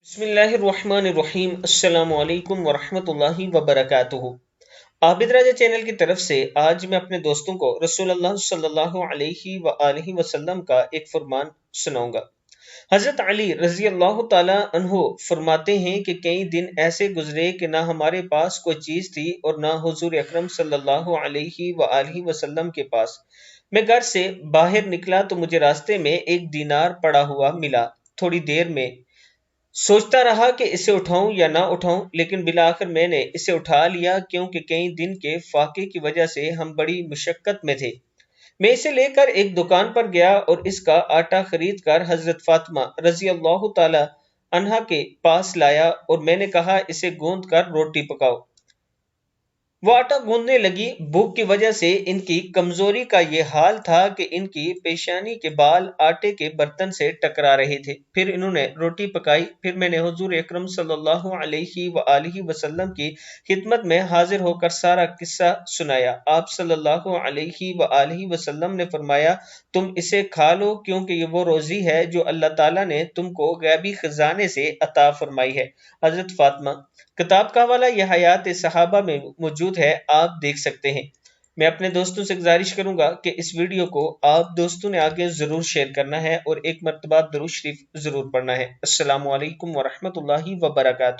بسم اللہ الرحمن الرحیم۔ السلام علیکم ورحمۃ اللہ وبرکاتہ۔ عابد راجہ چینل کی طرف سے آج میں اپنے دوستوں کو رسول اللہ صلی اللہ علیہ وآلہ وسلم کا ایک فرمان سناؤں گا۔ حضرت علی رضی اللہ تعالی عنہ فرماتے ہیں کہ کئی دن ایسے گزرے کہ نہ ہمارے پاس کوئی چیز تھی اور نہ حضور اکرم صلی اللہ علیہ وآلہ وسلم کے پاس۔ میں گھر سے باہر نکلا تو مجھے راستے میں ایک دینار پڑا ہوا ملا۔ تھوڑی دیر میں سوچتا رہا کہ اسے اٹھاؤں یا نہ اٹھاؤں، لیکن بالآخر میں نے اسے اٹھا لیا کیونکہ کئی دن کے فاقے کی وجہ سے ہم بڑی مشقت میں تھے۔ میں اسے لے کر ایک دکان پر گیا اور اس کا آٹا خرید کر حضرت فاطمہ رضی اللہ تعالی عنہا کے پاس لایا اور میں نے کہا اسے گوندھ کر روٹی پکاؤ۔ وہ آٹا گوندنے لگی۔ بھوک کی وجہ سے ان کی کمزوری کا یہ حال تھا کہ ان کی پیشانی کے بال آٹے کے برتن سے ٹکرا رہے تھے۔ پھر انہوں نے روٹی پکائی۔ پھر میں نے حضور اکرم صلی اللہ علیہ وآلہ وسلم کی خدمت میں حاضر ہو کر سارا قصہ سنایا۔ آپ صلی اللہ علیہ وآلہ وسلم نے فرمایا تم اسے کھا لو کیونکہ یہ وہ روزی ہے جو اللہ تعالیٰ نے تم کو غیبی خزانے سے عطا فرمائی ہے۔ حضرت فاطمہ۔ کتاب کا حوالہ یہ حیات صحابہ میں موجود ہے، آپ دیکھ سکتے ہیں۔ میں اپنے دوستوں سے گزارش کروں گا کہ اس ویڈیو کو آپ دوستوں نے آگے ضرور شیئر کرنا ہے اور ایک مرتبہ درود شریف ضرور پڑھنا ہے۔ السلام علیکم ورحمۃ اللہ وبرکاتہ۔